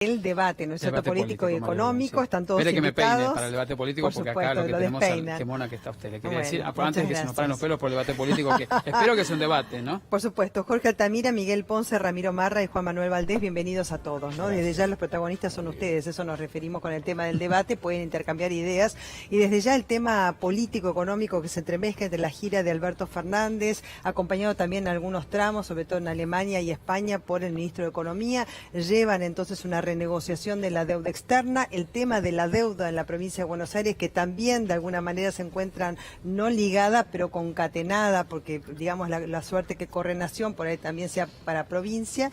El debate, ¿no es cierto? Debate Político y político, económico, María, sí. están todos Espere que me peine invitados. para el debate político, Por porque supuesto, acá lo que lo tenemos despeinan. qué mona que está usted. Le quería Bueno, decir, muchas antes de que se nos paren los gracias. pelos por el debate político, que espero que sea un debate, ¿no? Por supuesto, Jorge Altamira, Miguel Ponce, Ramiro Marra y Juan Manuel Valdés, bienvenidos a todos, ¿no? Desde ya los protagonistas son ustedes, eso nos referimos con el tema del debate, pueden intercambiar ideas, y desde ya el tema político-económico que se entremezcla entre la gira de Alberto Fernández, acompañado también en algunos tramos, sobre todo en Alemania y España, por el ministro de Economía, llevan entonces una renegociación de la deuda externa, el tema de la deuda en la provincia de Buenos Aires, que también de alguna manera se encuentran no ligada, pero concatenada, porque digamos la suerte que corre Nación, por ahí también sea para provincia.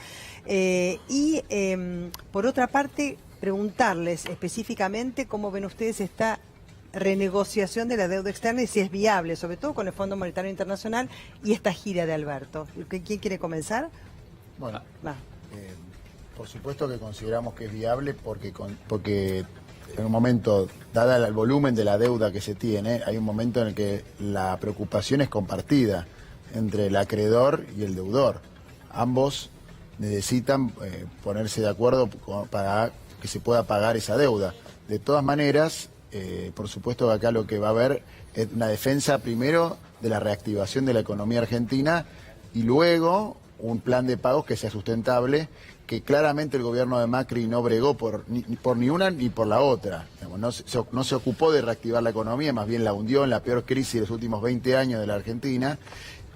Por otra parte, preguntarles específicamente cómo ven ustedes esta renegociación de la deuda externa y si es viable, sobre todo con el Fondo Monetario Internacional y esta gira de Alberto. ¿Quién quiere comenzar? Bueno, Va. por supuesto que consideramos que es viable porque en un momento, dada el volumen de la deuda que se tiene, hay un momento en el que la preocupación es compartida entre el acreedor y el deudor. Ambos necesitan ponerse de acuerdo para que se pueda pagar esa deuda. De todas maneras, por supuesto que acá lo que va a haber es una defensa primero de la reactivación de la economía argentina y luego un plan de pagos que sea sustentable, que claramente el gobierno de Macri no bregó ni una ni por la otra. Digamos, no se ocupó de reactivar la economía, más bien la hundió en la peor crisis de los últimos 20 años de la Argentina.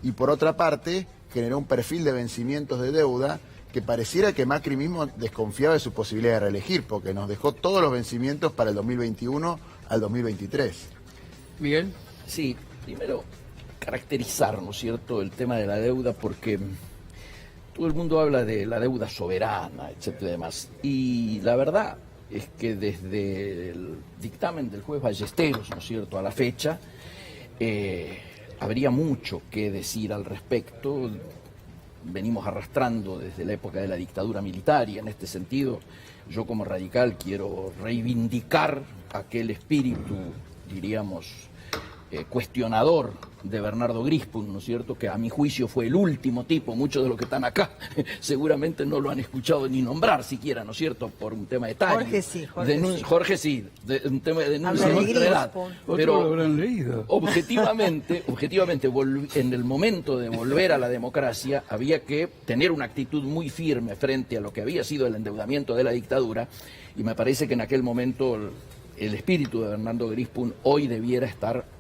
Y por otra parte, generó un perfil de vencimientos de deuda que pareciera que Macri mismo desconfiaba de su posibilidad de reelegir, porque nos dejó todos los vencimientos para el 2021 al 2023. Miguel. Sí, primero caracterizar, ¿no es cierto?, el tema de la deuda, porque todo el mundo habla de la deuda soberana, etcétera y demás. Y la verdad es que desde el dictamen del juez Ballesteros, ¿no es cierto?, a la fecha, habría mucho que decir al respecto. Venimos arrastrando desde la época de la dictadura militar y en este sentido yo como radical quiero reivindicar aquel espíritu, diríamos, cuestionador de Bernardo Grispun, ¿no es cierto?, que a mi juicio fue el último tipo. Muchos de los que están acá seguramente no lo han escuchado ni nombrar siquiera, ¿no es cierto?, por un tema de talla. Jorge sí, Jorge sí, un tema de denuncia de Habla de nuestra edad. Grispun. Pero otros lo habrán leído. objetivamente, en el momento de volver a la democracia había que tener una actitud muy firme frente a lo que había sido el endeudamiento de la dictadura, y me parece que en aquel momento el espíritu de Bernardo Grispun hoy debiera estar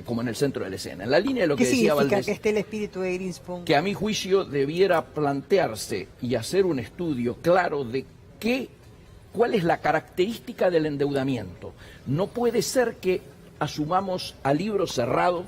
como en el centro de la escena. En la línea de lo que decía ¿Qué significa Valdés, que esté el espíritu de Grispun? que a mi juicio debiera plantearse y hacer un estudio claro de cuál es la característica del endeudamiento. No puede ser que asumamos a libro cerrado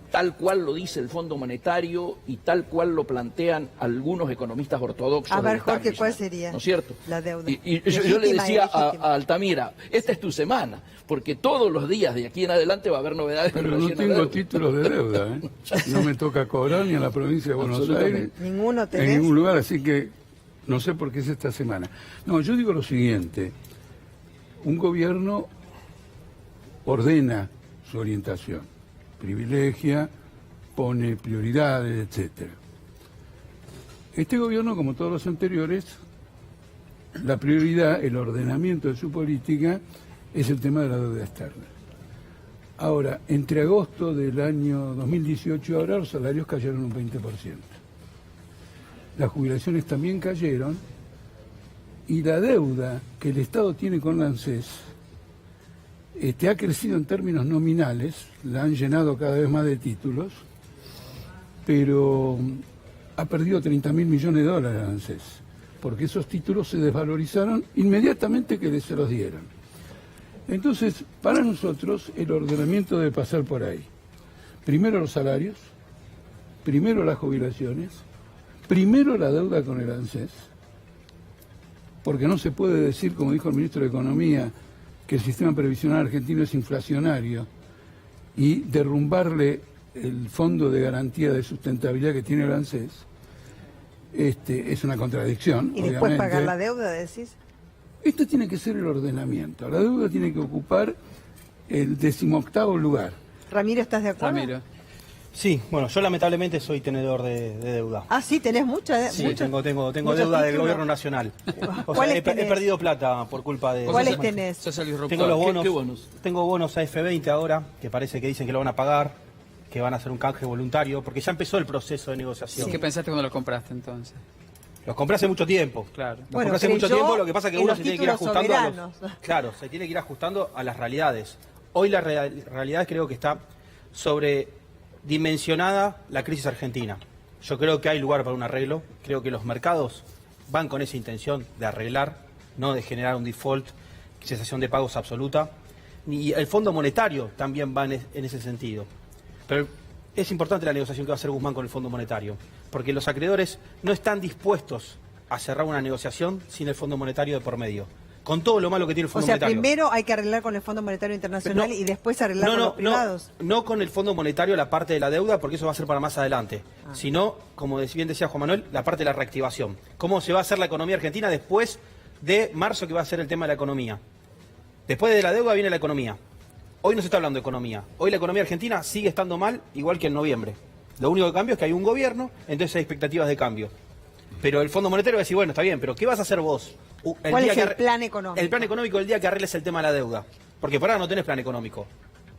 tal cual lo dice el Fondo Monetario y tal cual lo plantean algunos economistas ortodoxos. A ver, del Jorge, establishment, ¿cuál sería ¿no es cierto? la deuda? Y yo le decía Legítima. a Altamira, esta es tu semana, porque todos los días de aquí en adelante va a haber novedades. Pero en no relación a tengo deuda. títulos de deuda, ¿eh? No me toca cobrar ni a la provincia de Buenos Aires, ¿Ninguno tenés? en ningún lugar, así que no sé por qué es esta semana. No, yo digo lo siguiente, un gobierno ordena su orientación, privilegia, pone prioridades, etcétera. Este gobierno, como todos los anteriores, la prioridad, el ordenamiento de su política es el tema de la deuda externa. Ahora, entre agosto del año 2018 y ahora los salarios cayeron un 20%. Las jubilaciones también cayeron y la deuda que el Estado tiene con la ANSES ha crecido en términos nominales, la han llenado cada vez más de títulos, pero ha perdido 30.000 millones de dólares la ANSES, porque esos títulos se desvalorizaron inmediatamente que se los dieron. Entonces, para nosotros, el ordenamiento debe pasar por ahí. Primero los salarios, primero las jubilaciones, primero la deuda con el ANSES, porque no se puede decir, como dijo el ministro de Economía, que el sistema previsional argentino es inflacionario y derrumbarle el fondo de garantía de sustentabilidad que tiene el ANSES es una contradicción. ¿Y después obviamente. pagar la deuda, decís? Esto tiene que ser el ordenamiento. La deuda tiene que ocupar el 18º lugar. Ramiro, ¿estás de acuerdo? Ramiro. Sí, bueno, yo lamentablemente soy tenedor de deuda. Ah, sí, tenés mucha. Sí, mucha- tengo muchos deuda del títulos. gobierno nacional. O sea, ¿Cuáles he tenés? perdido plata por culpa de... ¿Cuáles tenés? Sos el disruptor. Tengo los bonos, ¿Qué bonos? tengo bonos AF20 ahora, que parece que dicen que lo van a pagar, que van a hacer un canje voluntario, porque ya empezó el proceso de negociación. ¿Qué pensaste cuando lo compraste entonces? Los compré hace mucho tiempo. Claro. Los Bueno, compré hace mucho creyó tiempo, lo que pasa es que en uno los se tiene que ir títulos ajustando a soberanos. Claro, se tiene que ir ajustando a las realidades. Hoy la realidad creo que está sobredimensionada la crisis argentina. Yo creo que hay lugar para un arreglo, creo que los mercados van con esa intención de arreglar, no de generar un default, cesación de pagos absoluta, y el Fondo Monetario también va en ese sentido. Pero es importante la negociación que va a hacer Guzmán con el Fondo Monetario, porque los acreedores no están dispuestos a cerrar una negociación sin el Fondo Monetario de por medio, con todo lo malo que tiene el O Fondo sea, Monetario. primero hay que arreglar con el Fondo Monetario Internacional No, y después arreglar con los privados. No con el Fondo Monetario la parte de la deuda, porque eso va a ser para más adelante, sino, como bien decía Juan Manuel, la parte de la reactivación. ¿Cómo se va a hacer la economía argentina después de marzo, que va a ser el tema de la economía? Después de la deuda viene la economía. Hoy no se está hablando de economía. Hoy la economía argentina sigue estando mal, igual que en noviembre. Lo único que cambia es que hay un gobierno, entonces hay expectativas de cambio. Pero el Fondo Monetario va a decir, bueno, está bien, pero ¿qué vas a hacer vos? ¿Cuál es el plan económico? El plan económico el día que arregles el tema de la deuda. Porque por ahora no tenés plan económico.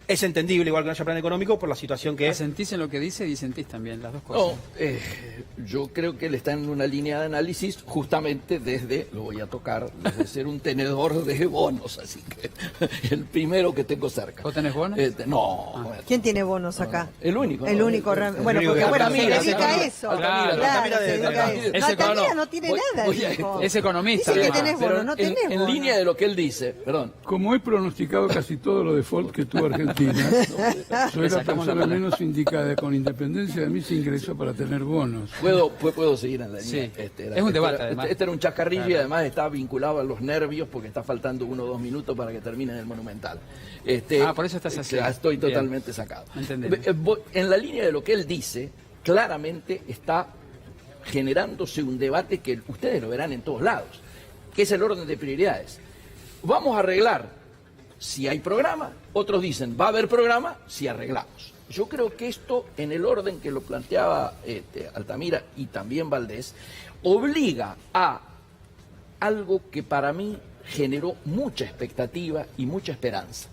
Es entendible, igual que no haya plan económico, por la situación que es. ¿Asentís en lo que dice y disentís también, las dos No, cosas? yo creo que él está en una línea de análisis justamente desde, lo voy a tocar, desde ser un tenedor de bonos, así que el primero que tengo cerca. ¿Vos tenés bonos? No. ¿Quién tiene bonos acá? El único. El ¿no? único. Bueno, único porque que- bueno, se Altamira, dedica a Altamira. eso. Altamira, Claro, Altamira se de- dedica a de- eso. ese No, Altamira cono- no tiene voy- nada, voy a- dijo. Es economista, Dice que además. tenés bonos, no tenés en bonos. línea de lo que él dice, perdón, Como he pronosticado casi todo lo default que tuvo Argentina, soy Le la sacamos persona la plata. menos indicada con independencia de mis ingresos para tener bonos. puedo seguir en la línea. Sí. Es un debate, además. Este era un chascarrillo y Claro. además está vinculado a los nervios porque está faltando 1 o 2 minutos para que termine el Monumental. Por eso estás así. Estoy Bien. totalmente sacado. Entendemos. En la línea de lo que él dice, claramente está generándose un debate que ustedes lo verán en todos lados, que es el orden de prioridades. Vamos a arreglar si hay programa, otros dicen va a haber programa si arreglamos. Yo creo que esto, en el orden que lo planteaba Altamira y también Valdés, obliga a algo que para mí generó mucha expectativa y mucha esperanza,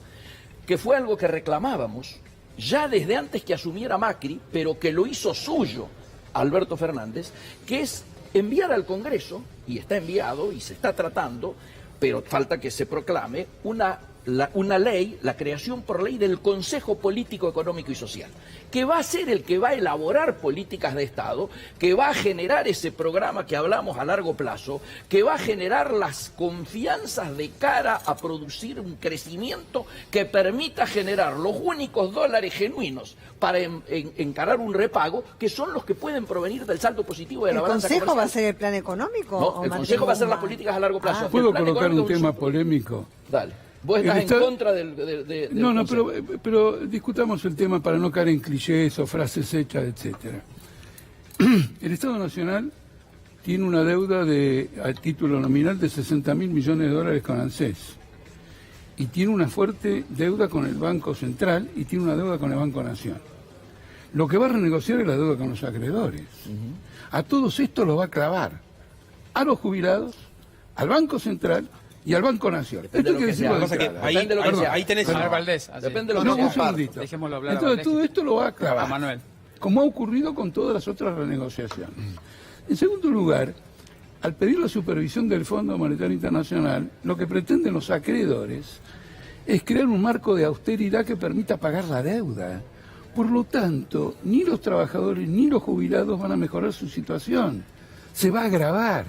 que fue algo que reclamábamos ya desde antes que asumiera Macri, pero que lo hizo suyo Alberto Fernández, que es enviar al Congreso, y está enviado y se está tratando, pero falta que se proclame una ley, la creación por ley del Consejo Político, Económico y Social, que va a ser el que va a elaborar políticas de Estado, que va a generar ese programa que hablamos a largo plazo, que va a generar las confianzas de cara a producir un crecimiento que permita generar los únicos dólares genuinos para encarar un repago, que son los que pueden provenir del saldo positivo de la ¿El balanza Consejo comercial. va a ser el plan económico? No, o el Consejo va a hacer las Guzmán? políticas a largo plazo. El ¿Puedo plan colocar un económico es tema polémico? Dale. Vos estás El en Estado- contra del No, Consejo. pero discutamos el tema para no caer en clichés o frases hechas, etcétera. El Estado Nacional tiene una deuda a título nominal de 60.000 millones de dólares con ANSES. Y tiene una fuerte deuda con el Banco Central y tiene una deuda con el Banco Nación. Lo que va a renegociar es la deuda con los acreedores. A todos estos los va a clavar. A los jubilados, al Banco Central y al Banco Nación. Depende Esto de hay lo que que decirlo sea. de Pasa que entrada. ahí, Depende de lo que ahí- sea. ahí tenés. Manuel Valdés. así. Depende de lo No, que un sea. segundito. Dejémoslo hablar a Entonces Valdés. todo esto lo va a clavar. A Manuel. Como ha ocurrido con todas las otras renegociaciones. En segundo lugar, al pedir la supervisión del Fondo Monetario Internacional, lo que pretenden los acreedores es crear un marco de austeridad que permita pagar la deuda. Por lo tanto, ni los trabajadores ni los jubilados van a mejorar su situación. Se va a agravar.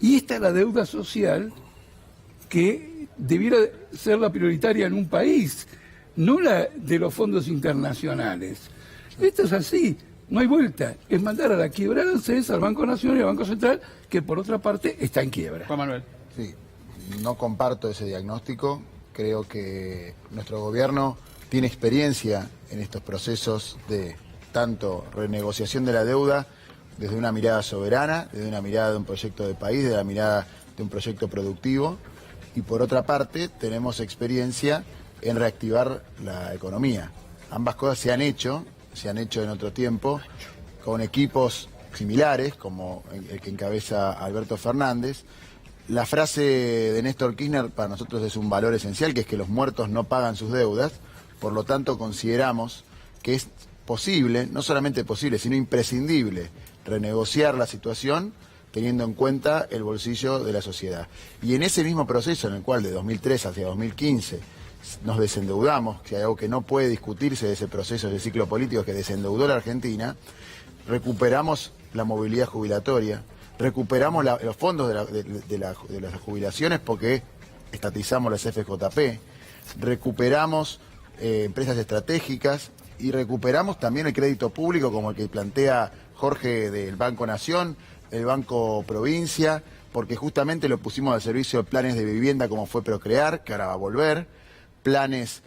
Y esta es la deuda social que debiera ser la prioritaria en un país, no la de los fondos internacionales. Esto es así, no hay vuelta. Es mandar a la quiebra al ANSES, al Banco Nacional y al Banco Central, que por otra parte está en quiebra. Juan Manuel. Sí, no comparto ese diagnóstico. Creo que nuestro gobierno tiene experiencia en estos procesos de tanto renegociación de la deuda desde una mirada soberana, desde una mirada de un proyecto de país, desde la mirada de un proyecto productivo. Y por otra parte, tenemos experiencia en reactivar la economía. Ambas cosas se han hecho se han hecho en otro tiempo, con equipos similares, como el que encabeza Alberto Fernández. La frase de Néstor Kirchner para nosotros es un valor esencial, que es que los muertos no pagan sus deudas. Por lo tanto, consideramos que es posible, no solamente posible, sino imprescindible, renegociar la situación teniendo en cuenta el bolsillo de la sociedad. Y en ese mismo proceso en el cual de 2003 hacia 2015 nos desendeudamos, que hay algo que no puede discutirse de ese proceso, de ciclo político que desendeudó la Argentina, recuperamos la movilidad jubilatoria, recuperamos los fondos de las jubilaciones porque estatizamos las FJP, recuperamos empresas estratégicas y recuperamos también el crédito público como el que plantea Jorge del Banco Nación, el Banco Provincia, porque justamente lo pusimos al servicio de planes de vivienda como fue Procrear, que ahora va a volver, planes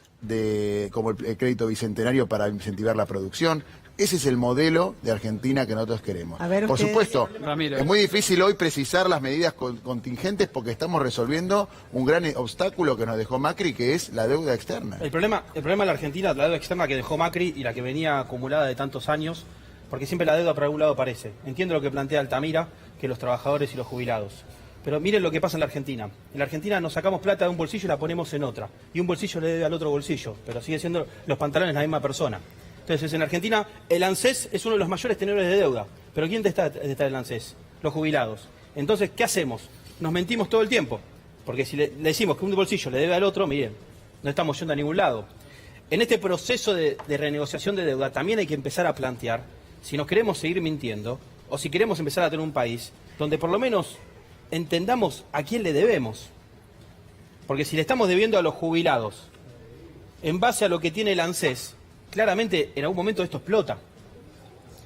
como el crédito bicentenario para incentivar la producción. Ese es el modelo de Argentina que nosotros queremos. Por supuesto, Ramiro, es muy difícil hoy precisar las medidas contingentes porque estamos resolviendo un gran obstáculo que nos dejó Macri, que es la deuda externa. El problema de la Argentina, la deuda externa que dejó Macri y la que venía acumulada de tantos años, porque siempre la deuda por algún lado aparece. Entiendo lo que plantea Altamira, que los trabajadores y los jubilados. Pero miren lo que pasa en la Argentina. En la Argentina nos sacamos plata de un bolsillo y la ponemos en otra. Y un bolsillo le debe al otro bolsillo, pero sigue siendo los pantalones la misma persona. Entonces, en Argentina, el ANSES es uno de los mayores tenedores de deuda. ¿Pero quién está el ANSES? Los jubilados. Entonces, ¿qué hacemos? Nos mentimos todo el tiempo. Porque si le decimos que un bolsillo le debe al otro, miren, no estamos yendo a ningún lado. En este proceso de renegociación de deuda también hay que empezar a plantear si nos queremos seguir mintiendo o si queremos empezar a tener un país donde por lo menos entendamos a quién le debemos. Porque si le estamos debiendo a los jubilados en base a lo que tiene el ANSES, claramente en algún momento esto explota.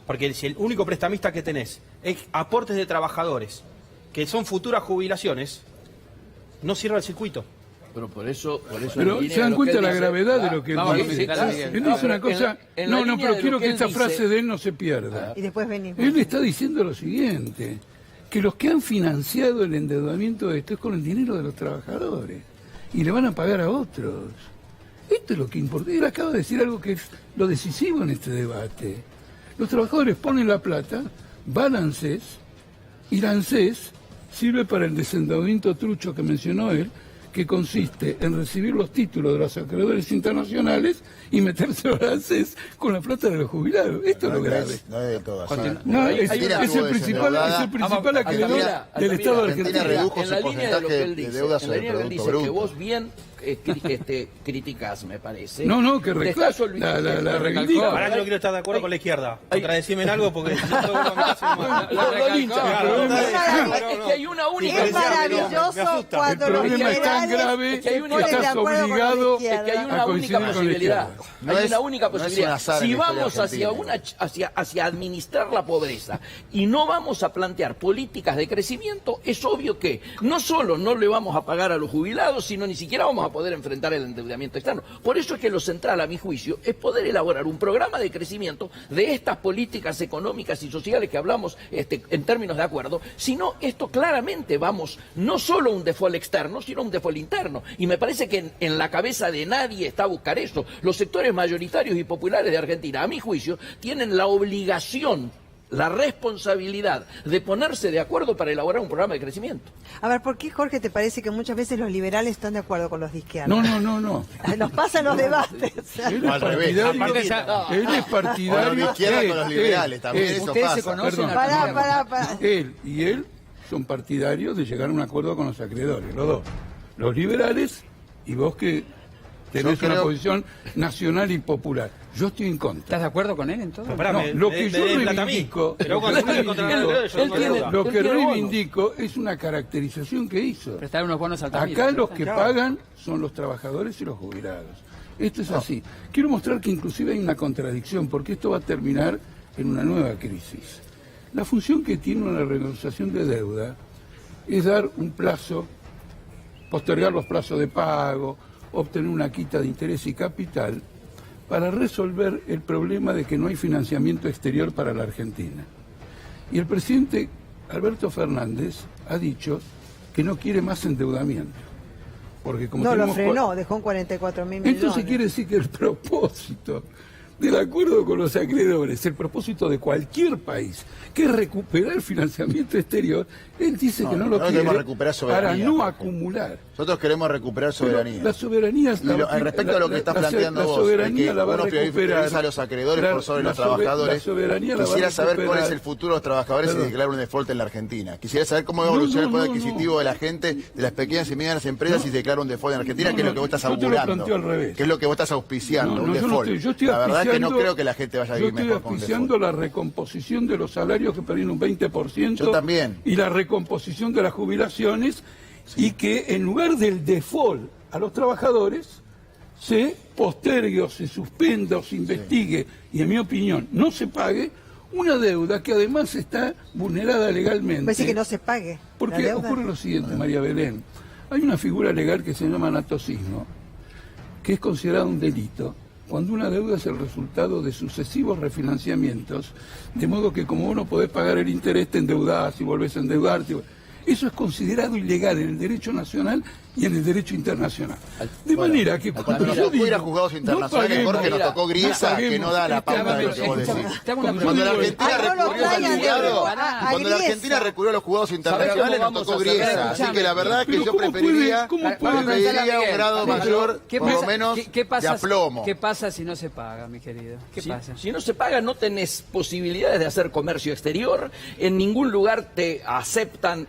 Porque si el único prestamista que tenés es aportes de trabajadores, que son futuras jubilaciones, no cierra el circuito. Pero por eso pero se dan cuenta la gravedad de lo que él dice. Él dice una cosa, pero quiero que esta frase de él no se pierda. Y después venimos. Él está diciendo lo siguiente, que los que han financiado el endeudamiento de esto es con el dinero de los trabajadores y le van a pagar a otros. Esto es lo que importa. Él acaba de decir algo que es lo decisivo en este debate. Los trabajadores ponen la plata, va al ANSES, y el ANSES sirve para el desendeudamiento trucho que mencionó él, que consiste en recibir los títulos de los acreedores internacionales y meterse al ANSES con la plata de los jubilados. Esto es lo grave. No es de todo así. Es el principal acreedor del Estado de Argentina. Redujo en la su línea de lo que él porcentaje dice, de deuda en la sobre línea el que él Producto dice que Bruto. vos bien criticás, me parece. Que reclama la reivindica. Ahora yo no quiero estar de acuerdo con la izquierda. Contradecime en algo porque... Es que hay una única... Es maravilloso cuando el los problema es tan liberales grave se que ponen de estás acuerdo con la obligado izquierda. que hay una única posibilidad. Hay una única posibilidad. Si vamos hacia administrar la pobreza y no vamos a plantear políticas de crecimiento, es obvio que no solo no le vamos a pagar a los jubilados, sino ni siquiera vamos a poder enfrentar el endeudamiento externo. Por eso es que lo central, a mi juicio, es poder elaborar un programa de crecimiento de estas políticas económicas y sociales que hablamos en términos de acuerdo, sino esto claramente vamos no solo a un default externo, sino a un default interno. Y me parece que en la cabeza de nadie está a buscar eso. Los sectores mayoritarios y populares de Argentina, a mi juicio, tienen la obligación, la responsabilidad de ponerse de acuerdo para elaborar un programa de crecimiento. A ver, ¿por qué, Jorge, te parece que muchas veces los liberales están de acuerdo con los de izquierda? No. Nos pasan los debates. Él es partidario. Los de izquierda con los liberales, también eso Ustedes pasa. se conocen. Para. Él y él son partidarios de llegar a un acuerdo con los acreedores, los dos. Los liberales y vos que tenés una posición nacional y popular. Yo estoy en contra. ¿Estás de acuerdo con él entonces? Lo que yo reivindico, es una caracterización que hizo. Prestar unos bonos a Altamira. Acá los que pagan son los trabajadores y los jubilados. Esto es así. Quiero mostrar que inclusive hay una contradicción, porque esto va a terminar en una nueva crisis. La función que tiene una renegociación de deuda es dar un plazo, postergar los plazos de pago, obtener una quita de interés y capital para resolver el problema de que no hay financiamiento exterior para la Argentina. Y el presidente Alberto Fernández ha dicho que no quiere más endeudamiento. Porque como No, lo frenó, dejó en 44.000 millones. Entonces quiere decir que el propósito del acuerdo con los acreedores, el propósito de cualquier país, que es recuperar el financiamiento exterior, él dice que no lo quiere queremos recuperar para soberanía, no acumular. Nosotros queremos recuperar soberanía. La soberanía es respecto a lo que estás planteando vos, soberanía que la va a uno recuperar. prioriza a los acreedores por sobre los trabajadores. Quisiera saber cuál es el futuro de los trabajadores si declaran un default en la Argentina. Quisiera saber cómo va a evolucionar el poder adquisitivo de la gente, de las pequeñas y medianas empresas si se declara un default en Argentina, que es lo que vos estás augurando. Que es lo que vos estás auspiciando, un default. La verdad es que no creo que la gente vaya a vivir mejor con un default. Yo estoy auspiciando la recomposición de los salarios que perdieron un 20%. Yo también. Y la recomposición de las jubilaciones. Y que en lugar del default a los trabajadores se postergue o se suspenda o se investigue y en mi opinión no se pague una deuda que además está vulnerada legalmente. Parece que no se pague. Porque ocurre lo siguiente, María Belén. Hay una figura legal que se llama anatocismo, que es considerada un delito cuando una deuda es el resultado de sucesivos refinanciamientos, de modo que como vos no podés pagar el interés, te endeudás y volvés a endeudarte. Eso es considerado ilegal en el derecho nacional y en el derecho internacional. De manera que cuando yo digo ir a juzgados internacionales, Jorge, nos tocó Griesa, que no da la pauta de lo que vos decís. Cuando la Argentina recurrió a los juzgados internacionales, nos tocó Griesa. Así que la verdad es que yo preferiría un grado mayor, por lo menos, de aplomo. ¿Qué pasa si no se paga, mi querido? ¿Qué pasa? Si no se paga, no tenés posibilidades de hacer comercio exterior. En ningún lugar te aceptan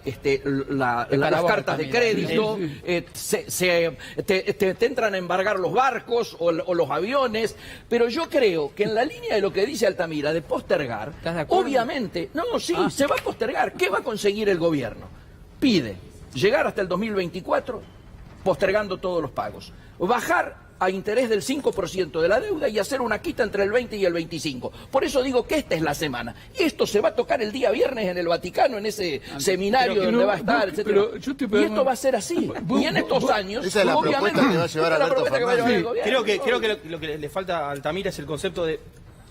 las cartas de crédito. Te entran a embargar los barcos o los aviones, pero yo creo que en la línea de lo que dice Altamira, de postergar, obviamente, se va a postergar. ¿Qué va a conseguir el gobierno? Pide llegar hasta el 2024 postergando todos los pagos, bajar a interés del 5% de la deuda y hacer una quita entre el 20 y el 25. Por eso digo que esta es la semana. Y esto se va a tocar el día viernes en el Vaticano, en ese seminario donde va a estar, etcétera. Y esto va a ser así. Y en estos años, esa es la propuesta que va a llevar al Alto Fernández. Creo que lo que le falta a Altamira es el concepto de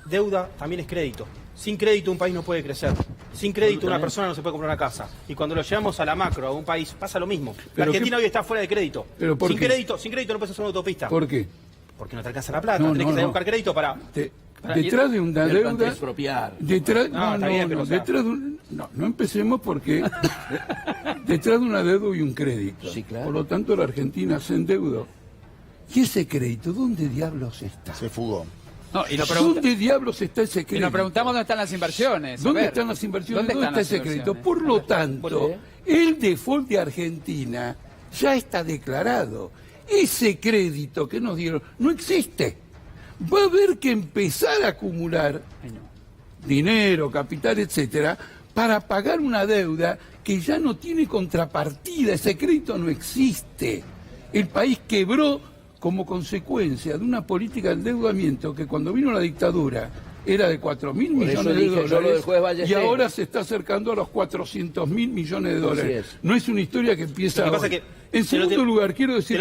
deuda también es crédito. Sin crédito un país no puede crecer. Sin crédito una persona no se puede comprar una casa. Y cuando lo llevamos a la macro, a un país, pasa lo mismo. La Argentina hoy está fuera de crédito. Sin crédito no puedes hacer una autopista. ¿Por qué? Porque no te alcanza la plata. Tenés que salir a buscar crédito para... Detrás de una deuda... No empecemos porque detrás de una deuda hay un crédito. Sí, claro. Por lo tanto, la Argentina se endeudó. ¿Y ese crédito dónde diablos está? Se fugó. ¿Dónde diablos está ese crédito? Y nos preguntamos dónde están las inversiones. ¿Dónde están las inversiones? ¿Dónde está ese crédito? Por lo tanto, el default de Argentina ya está declarado. Ese crédito que nos dieron no existe. Va a haber que empezar a acumular dinero, capital, etcétera, para pagar una deuda que ya no tiene contrapartida. Ese crédito no existe. El país quebró como consecuencia de una política de endeudamiento que cuando vino la dictadura era de 4.000 millones de dólares y ahora se está acercando a los 400.000 millones de dólares. No es una historia que empieza ahora. En segundo lugar, quiero decir,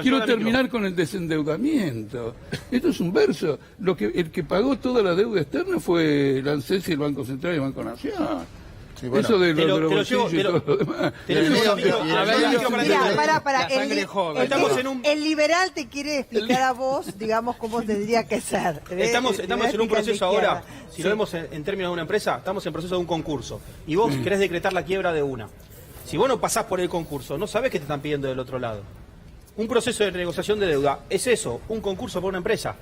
quiero terminar con el desendeudamiento. Esto es un verso. El que pagó toda la deuda externa fue el ANSES y el Banco Central y el Banco Nacional. Sí, bueno. Eso de los bolsillos y todo lo demás. El liberal te quiere explicar a vos, digamos, cómo tendría que ser. Estamos en un proceso ahora, si lo vemos en términos de una empresa, estamos en proceso de un concurso. Y vos querés decretar la quiebra de una. Si vos no pasás por el concurso, no sabés qué te están pidiendo del otro lado. Un proceso de negociación de deuda es eso, un concurso por una empresa.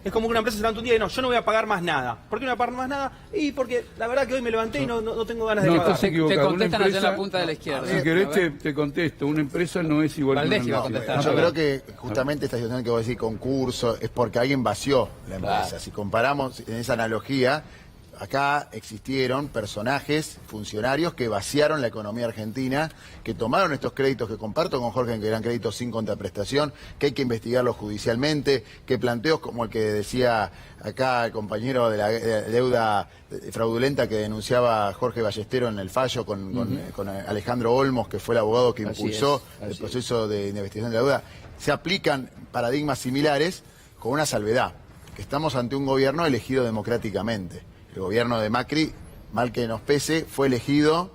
Es como que una empresa se levanta un día y no, yo no voy a pagar más nada. ¿Por qué no voy a pagar más nada? Y porque la verdad que hoy me levanté y no tengo ganas de pagar. Te contestan allá en la punta de la izquierda. Si querés te contesto, una empresa no es igual que una empresa. Yo creo que justamente esta situación que vos decís, concurso, es porque alguien vació la empresa. Si comparamos en esa analogía, acá existieron personajes, funcionarios que vaciaron la economía argentina, que tomaron estos créditos que comparto con Jorge, que eran créditos sin contraprestación, que hay que investigarlos judicialmente, que planteos como el que decía acá el compañero de la deuda fraudulenta que denunciaba Jorge Ballestero en el fallo con Alejandro Olmos, que fue el abogado que impulsó el proceso de investigación de la deuda, se aplican paradigmas similares con una salvedad, que estamos ante un gobierno elegido democráticamente. El gobierno de Macri, mal que nos pese, fue elegido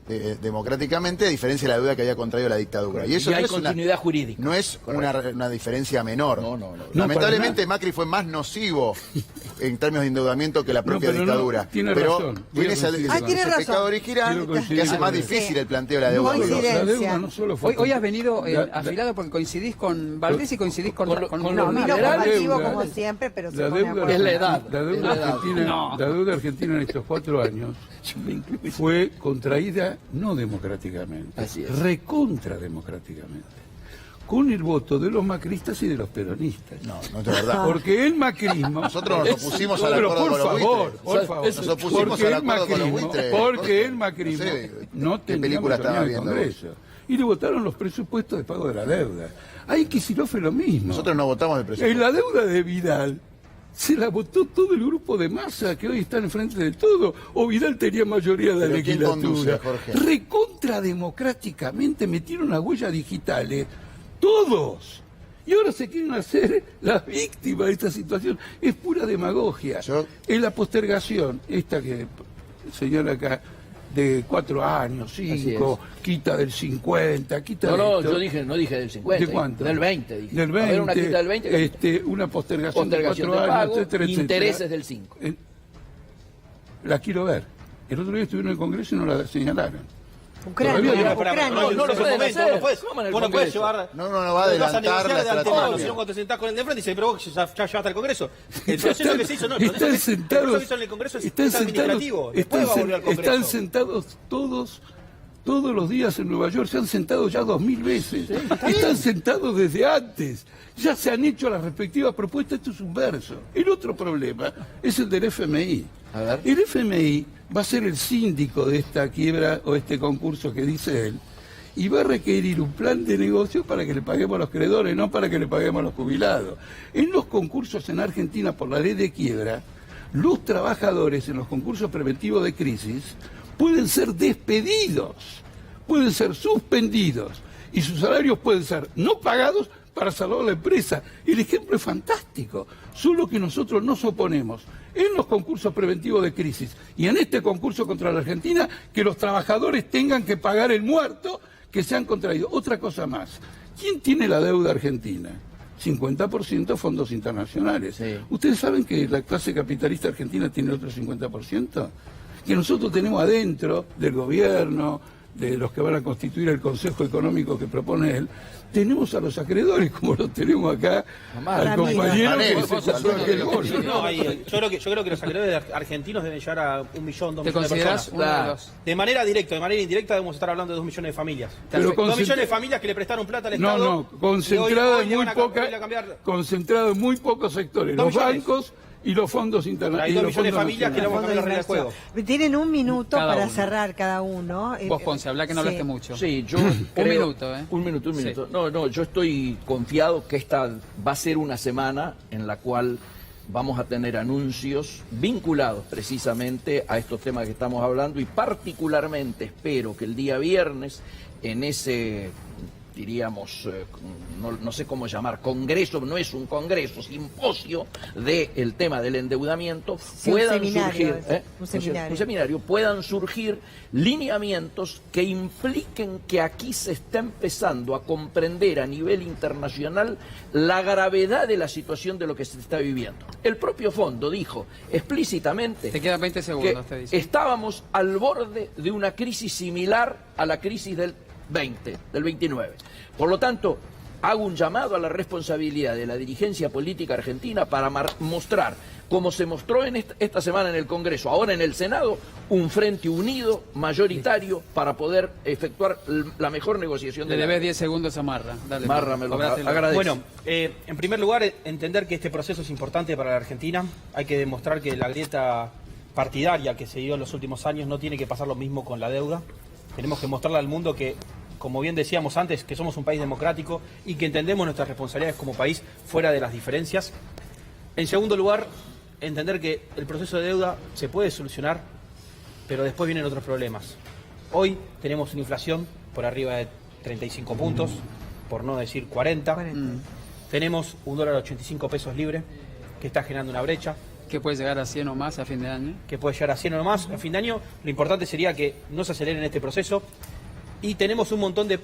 democráticamente, a diferencia de la deuda que había contraído la dictadura. Y eso hay no es continuidad jurídica. No es una diferencia menor. No. Lamentablemente Macri fue más nocivo en términos de endeudamiento que la propia dictadura. Tiene pero razón. tiene ese pecado original que hace más difícil el planteo de la deuda. La deuda no solo fue Hoy has venido afilado porque coincidís con Valdés y coincidís con No, vino la combativo deuda- como siempre, pero se la pone de deuda, acuerdo. Es la edad. La deuda, Es la edad. argentina, No. la deuda argentina en estos 4 años fue contraída no democráticamente, Así es. recontra democráticamente, con el voto de los macristas y de los peronistas. No es verdad. Porque el macrismo... Nosotros nos opusimos al Pero acuerdo por con los favor, buitres. por favor. Nos opusimos Porque al el acuerdo con los macrismo, buitres. porque el macrismo No sé, no ¿qué tenía película mayoría estaba en el viendo Congreso. Y le votaron los presupuestos de pago de la deuda. Ahí Kicillof fue lo mismo. Nosotros no votamos el presupuesto. En la deuda de Vidal se la votó todo el grupo de Massa que hoy está enfrente de todo, o Vidal tenía mayoría de la ¿Pero quién conduce, legislatura. Jorge? Recontra democráticamente metieron las huellas digitales, todos. Y ahora se quieren hacer las víctimas de esta situación. Es pura demagogia. Es la postergación, esta que señala acá, de 4 años, 5, quita del 50, quita de esto. Yo no dije del 50. ¿De cuánto? Del 20, dije. Del Va a haber una quita del 20. una postergación de 4 de años, pago, etcétera, etcétera. intereses del 5. La quiero ver. El otro día estuvieron en el Congreso y no la señalaron. Ucrania, Todavía Ucrania. No, no es el momento, no puedes. ¿Cómo en el Vos no puedes Congreso? llevar. No va a vas adelantar negociar la de antemano, estrategia. sino cuando te sentás con el de frente y dices, pero vos ya llevaste al Congreso. El proceso que se hizo, no, el están proceso sentados, que hizo en el Congreso es administrativo. Después va a volver al Congreso. están sentados todos los días en Nueva York, se han sentado ya 2000 veces. Están sentados desde antes. Ya se han hecho las respectivas propuestas, esto es un verso. El otro problema es el del FMI. A ver. El FMI va a ser el síndico de esta quiebra o este concurso que dice él, y va a requerir un plan de negocio para que le paguemos a los acreedores, no para que le paguemos a los jubilados. En los concursos en Argentina por la ley de quiebra, los trabajadores en los concursos preventivos de crisis pueden ser despedidos, pueden ser suspendidos y sus salarios pueden ser no pagados para salvar la empresa. El ejemplo es fantástico, solo que nosotros nos oponemos en los concursos preventivos de crisis y en este concurso contra la Argentina que los trabajadores tengan que pagar el muerto que se han contraído. Otra cosa más, ¿quién tiene la deuda argentina? 50% fondos internacionales. Sí. ¿Ustedes saben que la clase capitalista argentina tiene otro 50%? Que nosotros tenemos adentro del gobierno, de los que van a constituir el Consejo Económico que propone él, tenemos a los acreedores, como los tenemos acá, al compañero que se pasó aquel bollo. No, yo creo que los acreedores argentinos deben llegar a 1 millón, 2 ¿Te millones de considerás personas. uno de los...? De manera directa, de manera indirecta debemos estar hablando de 2 millones de familias. Pero 2 millones de familias que le prestaron plata al Estado. No, concentrado en muy concentrado en muy pocos sectores, 2 los millones. bancos y los fondos Hay internacionales. 2 millones de familias que le vamos a cambiar la regla del juego. Tienen un minuto Cada para uno. cerrar cada uno. Vos, Ponce, hablá que no Sí. hablaste mucho. Sí, yo Un creo- minuto, ¿eh? Un minuto. Sí. No, yo estoy confiado que esta va a ser una semana en la cual vamos a tener anuncios vinculados precisamente a estos temas que estamos hablando y particularmente espero que el día viernes en ese, diríamos, no sé cómo llamar, congreso, no es un congreso, simposio del tema del endeudamiento, Sí, un puedan seminario, surgir, un seminario, puedan surgir lineamientos que impliquen que aquí se está empezando a comprender a nivel internacional la gravedad de la situación de lo que se está viviendo. El propio fondo dijo explícitamente Te quedan 20 que segundos, te dice. estábamos al borde de una crisis similar a la crisis del 29. Por lo tanto, hago un llamado a la responsabilidad de la dirigencia política argentina para mostrar, como se mostró en esta semana en el Congreso, ahora en el Senado, un frente unido, mayoritario, para poder efectuar la mejor negociación Le de la debes 10 segundos a Marra. Dale, Marra, me lo Abrázelo. agradezco. Bueno, en primer lugar, entender que este proceso es importante para la Argentina. Hay que demostrar que la grieta partidaria que se dio en los últimos años no tiene que pasar lo mismo con la deuda. Tenemos que mostrarle al mundo que, como bien decíamos antes, que somos un país democrático y que entendemos nuestras responsabilidades como país fuera de las diferencias. En segundo lugar, entender que el proceso de deuda se puede solucionar, pero después vienen otros problemas. Hoy tenemos una inflación por arriba de 35 puntos, por no decir 40. 40. Tenemos un dólar a 85 pesos libre, que está generando una brecha. Que puede llegar a 100 o más a fin de año. que puede llegar a 100 o más a fin de año. Lo importante sería que no se acelere en este proceso. Y tenemos un montón de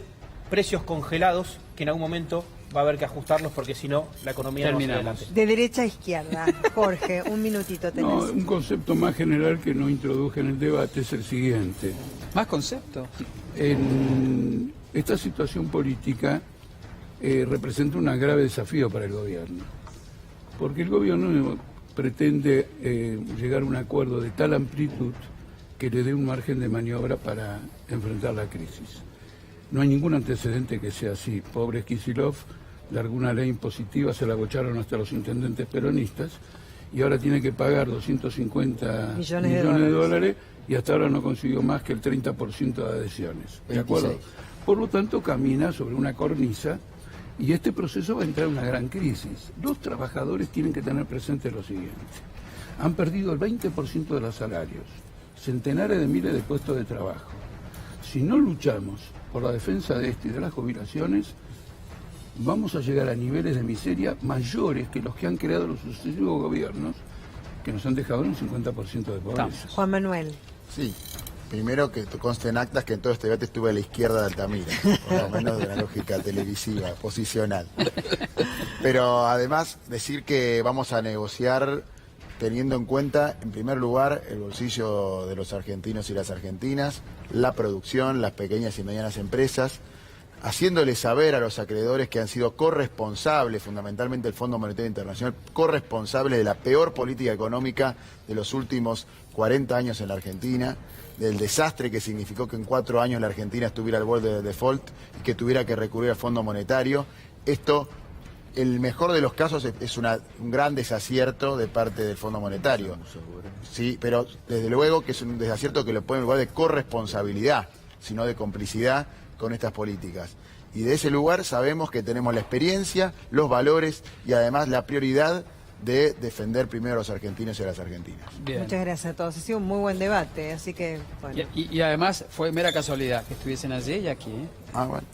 precios congelados que en algún momento va a haber que ajustarlos porque si no, la economía no va hacia adelante. De derecha a izquierda. Jorge, un minutito tenés. No, un concepto más general que no introduje en el debate es el siguiente. Más concepto. En esta situación política representa un grave desafío para el gobierno, porque el gobierno pretende llegar a un acuerdo de tal amplitud que le dé un margen de maniobra para enfrentar la crisis. No hay ningún antecedente que sea así. Pobre Kicillof, largó una ley impositiva, se la bocharon hasta los intendentes peronistas y ahora tiene que pagar 250 millones de dólares y hasta ahora no consiguió más que el 30% de adhesiones. ¿De acuerdo? 26. Por lo tanto, camina sobre una cornisa y este proceso va a entrar en una gran crisis. Los trabajadores tienen que tener presente lo siguiente. Han perdido el 20% de los salarios, centenares de miles de puestos de trabajo. Si no luchamos por la defensa de esto y de las jubilaciones, vamos a llegar a niveles de miseria mayores que los que han creado los sucesivos gobiernos, que nos han dejado en un 50% de pobreza. Juan Manuel. Sí, primero que conste en actas que en todo este debate estuve a la izquierda de Altamira, por lo menos de la lógica televisiva, posicional. Pero además decir que vamos a negociar teniendo en cuenta, en primer lugar, el bolsillo de los argentinos y las argentinas, la producción, las pequeñas y medianas empresas, haciéndole saber a los acreedores que han sido corresponsables, fundamentalmente el Fondo Monetario Internacional, corresponsables de la peor política económica de los últimos 40 años en la Argentina, del desastre que significó que en 4 años la Argentina estuviera al borde del default y que tuviera que recurrir al Fondo Monetario. Esto, el mejor de los casos, es un gran desacierto de parte del Fondo Monetario. Sí, pero desde luego que es un desacierto que lo pone en lugar de corresponsabilidad, sino de complicidad con estas políticas. Y de ese lugar sabemos que tenemos la experiencia, los valores y además la prioridad de defender primero a los argentinos y a las argentinas. Bien. Muchas gracias a todos. Ha sido un muy buen debate, así que, bueno. Y además fue mera casualidad que estuviesen allí y aquí. Ah, bueno.